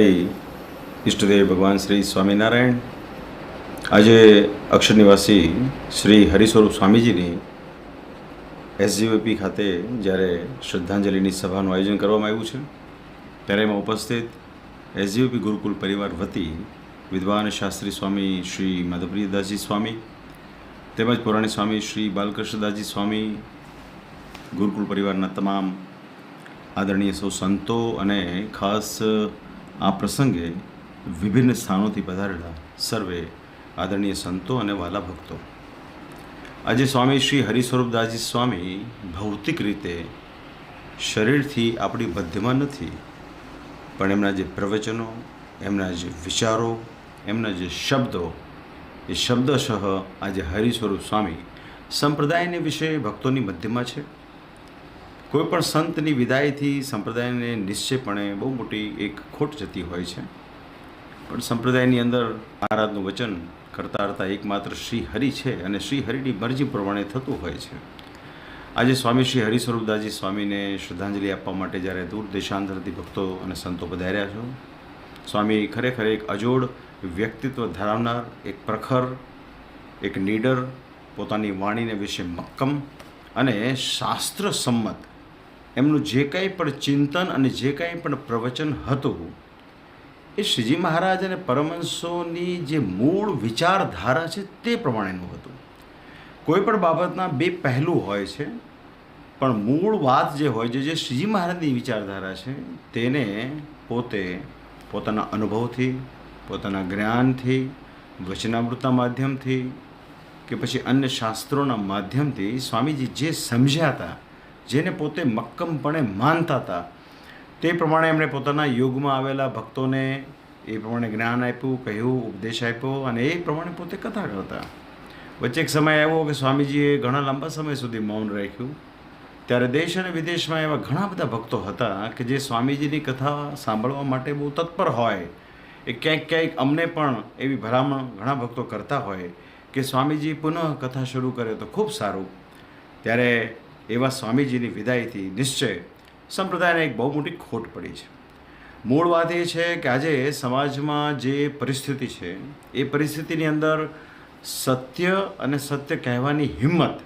ઈષ્ટદેવ ભગવાન શ્રી સ્વામિનારાયણ. આજે અક્ષર નિવાસી શ્રી હરિસ્વરૂપ સ્વામીજીની એસજીવીપી ખાતે જ્યારે શ્રદ્ધાંજલિની સભાનું આયોજન કરવામાં આવ્યું છે, ત્યારે એમાં ઉપસ્થિત એસજીવીપી ગુરુકુલ પરિવાર વતી વિદ્વાન શાસ્ત્રી સ્વામી શ્રી માધવપ્રિયદાસજી સ્વામી તેમજ પુરાણી સ્વામી શ્રી બાલકૃષ્ણદાસજી સ્વામી, ગુરુકુલ પરિવારના તમામ આદરણીય સૌ સંતો અને ખાસ આ પ્રસંગે વિભિન્ન સ્થાનોથી પધારેલા સર્વે આદરણીય સંતો અને વાલા ભક્તો. આજે સ્વામી શ્રી હરિસ્વરૂપદાસજી સ્વામી ભૌતિક રીતે શરીરથી આપણી મધ્યમાં નથી, પણ એમના જે પ્રવચનો, એમના જે વિચારો, એમના જે શબ્દો, એ શબ્દશઃ આજે હરિસ્વરૂપ સ્વામી સંપ્રદાયને વિશે ભક્તોની મધ્યમાં છે. કોઈપણ સંતની વિદાયથી સંપ્રદાયને નિશ્ચયપણે બહુ મોટી એક ખોટ જતી હોય છે, પણ સંપ્રદાયની અંદર મહારાજનું વચન કરતા કરતા એકમાત્ર શ્રી હરિ છે અને શ્રી હરિની મરજી પ્રમાણે થતું હોય છે. આજે સ્વામી શ્રી હરિસ્વરૂપદાસજી સ્વામીને શ્રદ્ધાંજલિ આપવા માટે જ્યારે દૂર દેશાંતરથી ભક્તો અને સંતો પધાર્યા છો, સ્વામી ખરેખર એક અજોડ વ્યક્તિત્વ ધરાવનાર, એક પ્રખર, એક નીડર, પોતાની વાણીને વિશે મક્કમ અને શાસ્ત્ર સંમત એમનું જે કંઈ પણ ચિંતન અને જે કંઈ પણ પ્રવચન હતું, એ શ્રીજી મહારાજ અને પરમહંસોની જે મૂળ વિચારધારા છે તે પ્રમાણેનું હતું. કોઈ પણ બાબતના બે પહેલું હોય છે, પણ મૂળ વાત જે હોય છે, જે શ્રીજી મહારાજની વિચારધારા છે, તેને પોતે પોતાના અનુભવથી, પોતાના જ્ઞાનથી, વચનામૃતના માધ્યમથી કે પછી અન્ય શાસ્ત્રોના માધ્યમથી સ્વામીજી જે સમજ્યા હતા, જેને પોતે મક્કમપણે માનતા હતા, તે પ્રમાણે એમણે પોતાના યુગમાં આવેલા ભક્તોને એ પ્રમાણે જ્ઞાન આપ્યું, કહ્યું, ઉપદેશ આપ્યો અને એ પ્રમાણે પોતે કથા કરતા. વચ્ચે એક સમય આવ્યો કે સ્વામીજીએ ઘણા લાંબા સમય સુધી મૌન રાખ્યું. ત્યારે દેશ અને વિદેશમાં એવા ઘણા બધા ભક્તો હતા કે જે સ્વામીજીની કથા સાંભળવા માટે બહુ તત્પર હોય. એ ક્યાંક ક્યાંક અમને પણ એવી ભલામણ ઘણા ભક્તો કરતા હોય કે સ્વામીજી પુનઃ કથા શરૂ કરે તો ખૂબ સારું. ત્યારે એવા સ્વામીજીની વિદાયથી નિશ્ચય સંપ્રદાયને એક બહુ મોટી ખોટ પડી છે. મૂળ વાત એ છે કે આજે સમાજમાં જે પરિસ્થિતિ છે, એ પરિસ્થિતિની અંદર સત્ય અને સત્ય કહેવાની હિંમત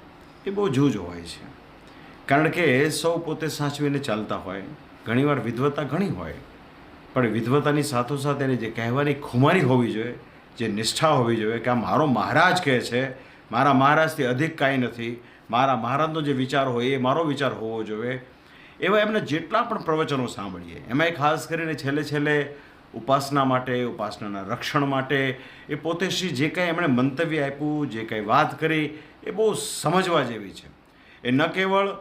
એ બહુ જૂજ હોય છે. કારણ કે સૌ પોતે સાચવીને ચાલતા હોય, ઘણીવાર વિદ્વતા ઘણી હોય, પણ વિદ્વતાની સાથોસાથ એને જે કહેવાની ખુમારી હોવી જોઈએ, જે નિષ્ઠા હોવી જોઈએ કે આ મારો મહારાજ કહે છે, મારા મહારાજથી અધિક કાંઈ નથી, મારા મહારાજનો જે વિચાર હોય એ મારો વિચાર હોવો જોઈએ. એવા એમના જેટલા પણ પ્રવચનો સાંભળીએ, એમાંય ખાસ કરીને છેલ્લે ઉપાસના માટે, ઉપાસનાના રક્ષણ માટે એ પોતે શ્રી જે કાંઈ એમણે મંતવ્ય આપ્યું, જે કાંઈ વાત કરી, એ બહુ સમજવા જેવી છે. એ ન કેવળ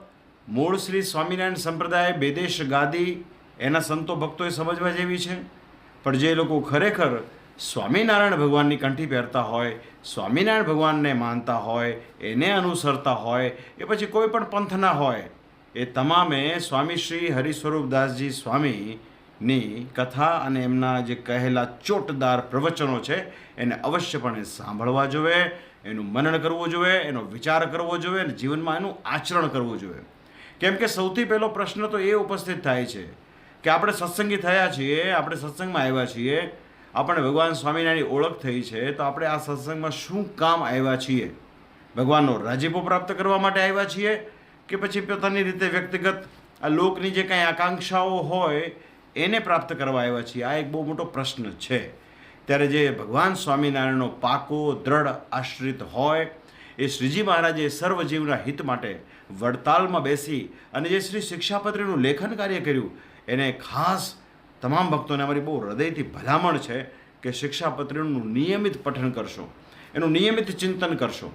મૂળ શ્રી સ્વામિનારાયણ સંપ્રદાય, બેદેશ ગાદી, એના સંતો ભક્તોએ સમજવા જેવી છે, પણ જે લોકો ખરેખર સ્વામિનારાયણ ભગવાનની કંઠી પહેરતા હોય, સ્વામિનારાયણ ભગવાનને માનતા હોય, એને અનુસરતા હોય, એ પછી કોઈ પણ પંથના હોય, એ તમામે સ્વામી શ્રી હરિસ્વરૂપદાસજી સ્વામીની કથા અને એમના જે કહેલા ચોટદાર પ્રવચનો છે એને અવશ્યપણે સાંભળવા જોઈએ, એનું મનન કરવું જોઈએ, એનો વિચાર કરવો જોઈએ અને જીવનમાં એનું આચરણ કરવું જોઈએ. કેમ કે સૌથી પહેલો પ્રશ્ન તો એ ઉપસ્થિત થાય છે કે આપણે સત્સંગી થયા છીએ, આપણે સત્સંગમાં આવ્યા છીએ, આપણે ભગવાન સ્વામિનારાયણની ઓળખ થઈ છે, તો આપણે આ સત્સંગમાં શું કામ આવ્યા છીએ? ભગવાનનો રાજીપો પ્રાપ્ત કરવા માટે આવ્યા છીએ કે પછી પોતાની રીતે વ્યક્તિગત આ લોકની જે કાંઈ આકાંક્ષાઓ હોય એને પ્રાપ્ત કરવા આવ્યા છીએ? આ એક બહુ મોટો પ્રશ્ન છે. ત્યારે જે ભગવાન સ્વામિનારાયણનો પાકો દ્રઢ આશ્રિત હોય, એ શ્રીજી મહારાજે સર્વજીવના હિત માટે વડતાલમાં બેસી અને જે શ્રી શિક્ષાપત્રીનું લેખન કાર્ય કર્યું, એને ખાસ તમામ ભક્તોને અમારી બહુ હૃદયથી ભલામણ છે કે શિક્ષાપત્રીનું નિયમિત પઠન કરશો, એનું નિયમિત ચિંતન કરશો.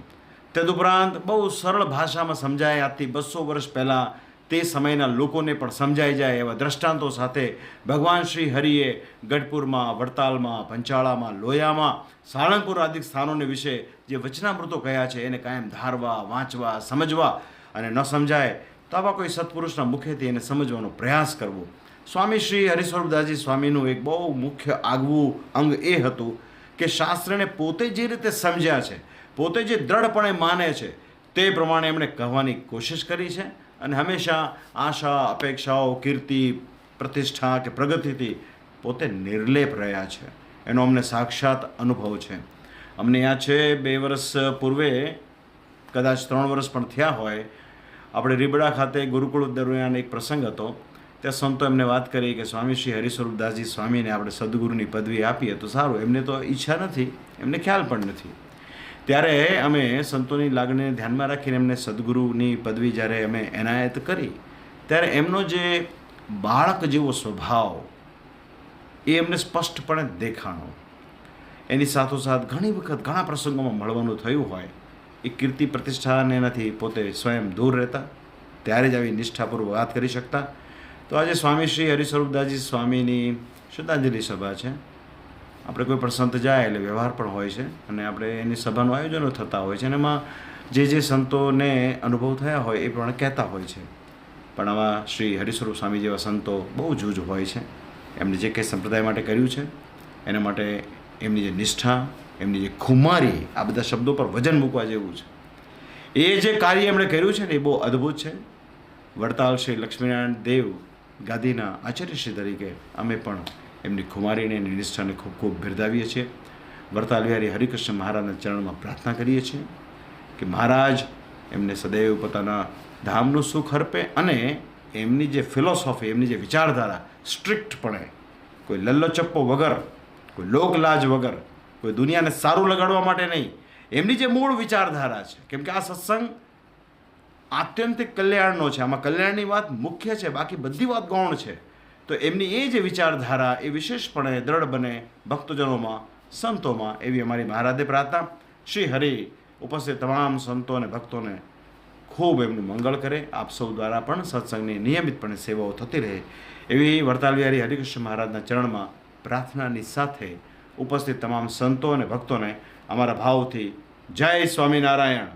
તદુપરાંત બહુ સરળ ભાષામાં સમજાય, આજથી 200 વર્ષ પહેલાં તે સમયના લોકોને પણ સમજાઈ જાય એવા દ્રષ્ટાંતો સાથે ભગવાન શ્રી હરિએ ગઢપુરમાં, વડતાલમાં, પંચાળામાં, લોયામાં, સાળંગપુર આદિ સ્થાનોને વિશે જે વચનામૃતો કહ્યા છે એને કાયમ ધારવા, વાંચવા, સમજવા, અને ન સમજાય તો આવા કોઈ સત્પુરુષના મુખેથી એને સમજવાનો પ્રયાસ કરવો. સ્વામી શ્રી હરિસ્વરૂપદાસજી સ્વામીનું એક બહુ મુખ્ય આગવું અંગ એ હતું કે શાસ્ત્રને પોતે જે રીતે સમજ્યા છે, પોતે જે દ્રઢપણે માને છે, તે પ્રમાણે એમણે કહેવાની કોશિશ કરી છે અને હંમેશા આશા, અપેક્ષાઓ, કીર્તિ, પ્રતિષ્ઠા કે પ્રગતિથી પોતે નિર્લેપ રહ્યા છે, એનો અમને સાક્ષાત અનુભવ છે. અમને યાદ છે 2 વર્ષ પૂર્વે, કદાચ 3 વર્ષ પણ થયા હોય, આપણે રીબડા ખાતે ગુરુકુળ દરમિયાન એક પ્રસંગ હતો. ત્યાં સંતો એમને વાત કરી કે સ્વામી શ્રી હરિસ્વરૂપદાસજી સ્વામીને આપણે સદગુરુની પદવી આપીએ તો સારું. એમને તો ઈચ્છા નથી, એમને ખ્યાલ પણ નથી. ત્યારે અમે સંતોની લાગણીને ધ્યાનમાં રાખીને એમને સદગુરુની પદવી જ્યારે અમે એનાયત કરી, ત્યારે એમનો જે બાળક જેવો સ્વભાવ એ એમને સ્પષ્ટપણે દેખાણો. એની સાથોસાથ ઘણી વખત ઘણા પ્રસંગોમાં મળવાનું થયું હોય. એ કીર્તિ પ્રતિષ્ઠાને એનાથી પોતે સ્વયં દૂર રહેતા, ત્યારે જ આવી નિષ્ઠાપૂર્વક વાત કરી શકતા. તો આજે સ્વામી શ્રી હરિસ્વરૂપદાસજી સ્વામીની શ્રદ્ધાંજલિ સભા છે. આપણે કોઈ પણ સંત જાય એટલે વ્યવહાર પણ હોય છે, અને આપણે એની સભાનું આયોજનો થતા હોય છે, અને એમાં જે સંતોને અનુભવ થયા હોય એ પ્રમાણે કહેતા હોય છે. પણ આવા શ્રી હરિસ્વરૂપ સ્વામી જેવા સંતો બહુ જૂજ હોય છે. એમને જે કંઈ સંપ્રદાય માટે કર્યું છે એના માટે એમની જે નિષ્ઠા, એમની જે ખુમારી, આ બધા શબ્દો પર વજન મૂકવા જેવું છે. એ જે કાર્ય એમણે કર્યું છે ને એ બહુ અદ્ભુત છે. વડતાલ શ્રી લક્ષ્મીનારાયણ દેવ ગાદીના આચાર્યશ્રી તરીકે અમે પણ એમની ખુમારીને, એની નિષ્ઠાને ખૂબ ખૂબ બિરદાવીએ છીએ. વડતાલ વિહારી હરિકૃષ્ણ મહારાજના ચરણમાં પ્રાર્થના કરીએ છીએ કે મહારાજ એમને સદૈવ પોતાના ધામનું સુખ અર્પે, અને એમની જે ફિલોસોફી, એમની જે વિચારધારા સ્ટ્રિક્ટપણે, કોઈ લલ્લોચપ્પો વગર, કોઈ લોકલાજ વગર, કોઈ દુનિયાને સારું લગાડવા માટે નહીં, એમની જે મૂળ વિચારધારા છે. કેમ કે આ સત્સંગ આત્યંતિક કલ્યાણનો છે, આમાં કલ્યાણની વાત મુખ્ય છે, બાકી બધી વાત ગૌણ છે. તો એમની એ જે વિચારધારા એ વિશેષપણે દ્રઢ બને ભક્તજનોમાં, સંતોમાં, એવી અમારી મહારાજે પ્રાર્થના. શ્રી હરિ ઉપસ્થિત તમામ સંતો અને ભક્તોને ખૂબ એમનું મંગળ કરે. આપ સૌ દ્વારા પણ સત્સંગની નિયમિતપણે સેવાઓ થતી રહે એવી વડતાલ વિહારી હરિકૃષ્ણ મહારાજના ચરણમાં પ્રાર્થનાની સાથે ઉપસ્થિત તમામ સંતો અને ભક્તોને અમારા ભાવથી જય સ્વામિનારાયણ.